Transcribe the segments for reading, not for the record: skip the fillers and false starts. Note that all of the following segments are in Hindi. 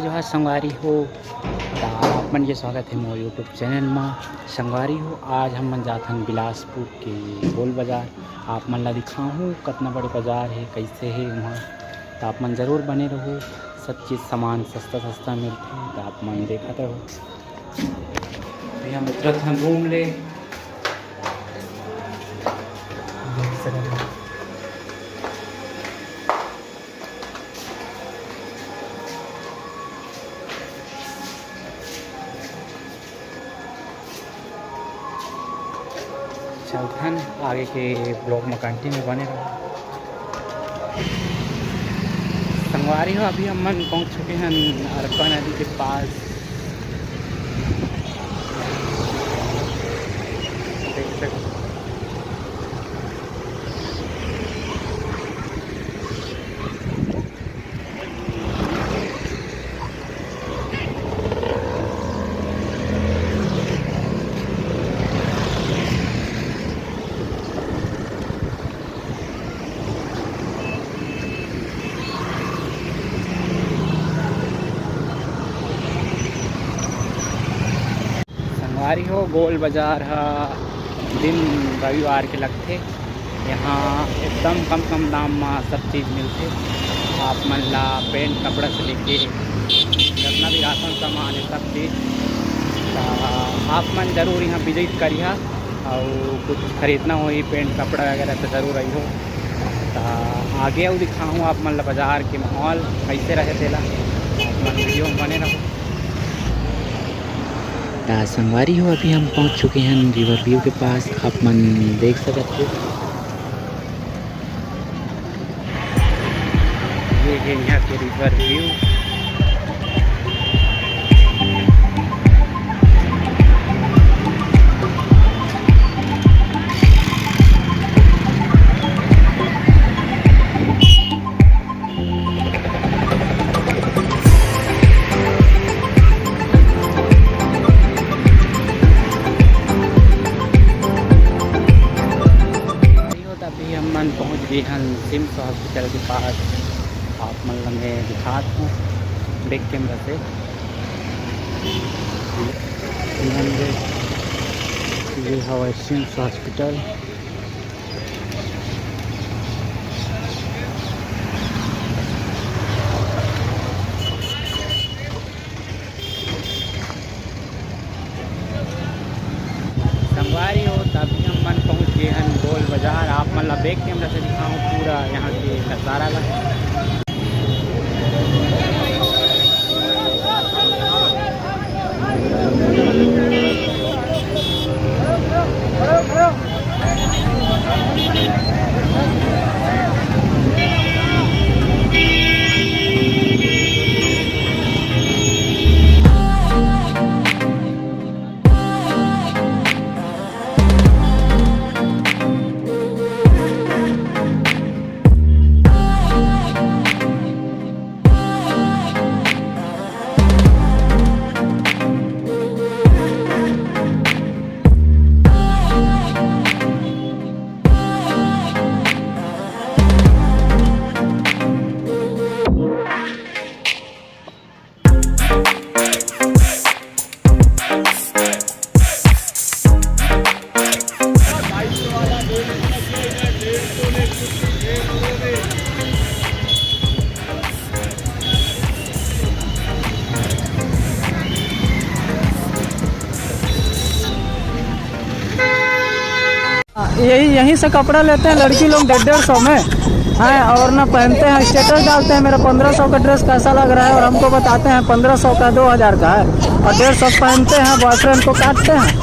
जोहार संगवारी हो। आप मन के स्वागत है मोर यूट्यूब चैनल में। संगवारी हो, आज हम मन जाथन बिलासपुर के गोल बाज़ार। आप मन ला दिखाऊँ कतना बड़े बाज़ार है, कैसे है वहाँ। तो आप मन ज़रूर बने रहो, सब चीज़ सामान सस्ता सस्ता मिलते। तो आप मन देखत रहो। हम उतरत हैं घूम ले। चलथन आगे के ब्लॉग में कंटिन्यू बने रहो। संगवारी हो, अभी हम मन पहुँच चुके हैं अरपा नदी के पास। देख सकते संगवारी हो, गोल बाज़ार दिन रविवार के लगते। यहाँ एकदम कम दाम में सब चीज़ मिलते। आप मन ला पेंट कपड़ा से लेके जितना भी राशन सामान है सब चीज़। आप मन ज़रूर यहाँ विजिट करिए और कुछ खरीदना हो पेंट कपड़ा वगैरह तो ज़रूर आई हो। तो आगे और दिखाऊँ आप मन ला बाज़ार के माहौल कैसे रहे तेला। आप मन वीडियो में बने रहो। संगवारी हो, अभी हम पहुंच चुके हैं रिवर व्यू के पास। आप मन देख सकते हो, ये है यहाँ के रिवर व्यू। अभी हम मन पहुँच गए हैं सिम्स हॉस्पिटल के पास। आप मन मैं दिखाता हूँ बैक कैमरा से। ये हवा सिम्स हॉस्पिटल। संगवारी हो, तभी हम मन पहुँच गए हैं गोल बाज़ार। आप मन ला बैक कैमरा से दिखाऊँ पूरा यहाँ के नज़ारा लगा। यहीं से कपड़ा लेते हैं लड़की लोग 150-150 में हैं और ना पहनते हैं। स्टेटस डालते हैं मेरा 1500 का ड्रेस कैसा लग रहा है और हमको बताते हैं 1500 का 2000 का है और 150 पहनते हैं, बॉयफ्रेंड को काटते हैं।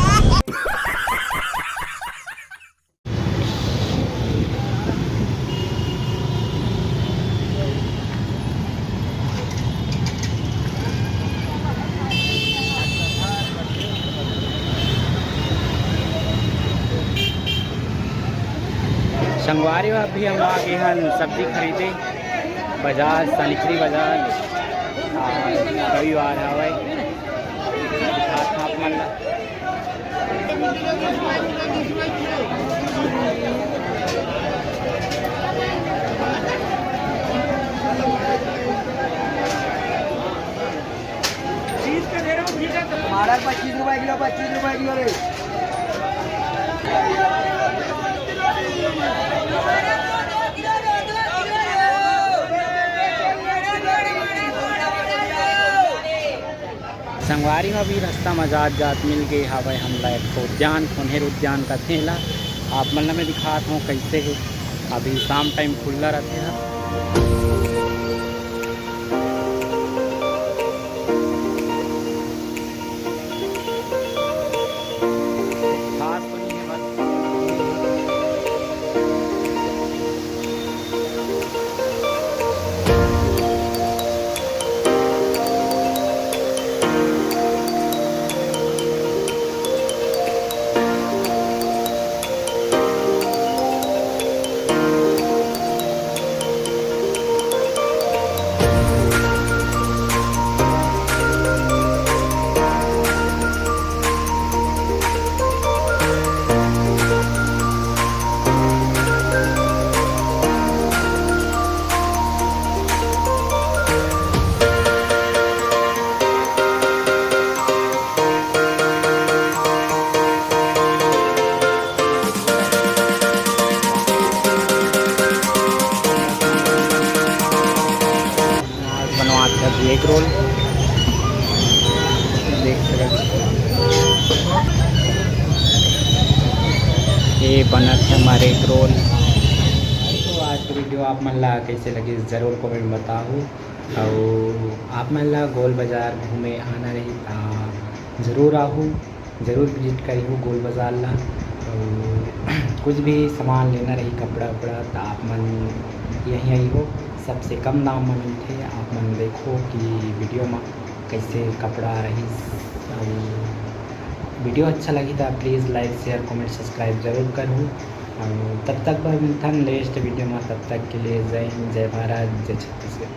संगवारी हो, अभी हम आ गए हैं सब्जी खरीदे बाजार, सनिचरी बाजार। रविवार हवे आप मन ला। संगवारी में भी रास्ता मजात जात मिल गए हवे हमला एक ठो उद्यान खुनहेर उद्यान का थेला आप मन में दिखात हूँ कैसे है। अभी शाम टाइम खुला रहते हैं। खास तो नहीं है बस बनवाते हैं एग रोल देख सकते ये बनत है हमारे एग रोल। तो आज की वीडियो आप मन ला कैसे लगी ज़रूर कमेंट में बताओ। और आप मन ला गोल बाज़ार घूमे आना रही तो ज़रूर आहू, ज़रूर विजिट करी हो गोल बाज़ार ला। और कुछ भी सामान लेना रही कपड़ा वपड़ा तो आप मन यहीं आई हो, सबसे कम दाम में मिलते। आप मन देखो कि वीडियो में कैसे कपड़ा रही। वीडियो अच्छा लगी तो please like share comment subscribe ज़रूर करूँ। और तब तक पर मिलता है नेक्स्ट वीडियो में, तब तक के लिए जय हिंद, जय भारत, जय छत्तीसगढ़।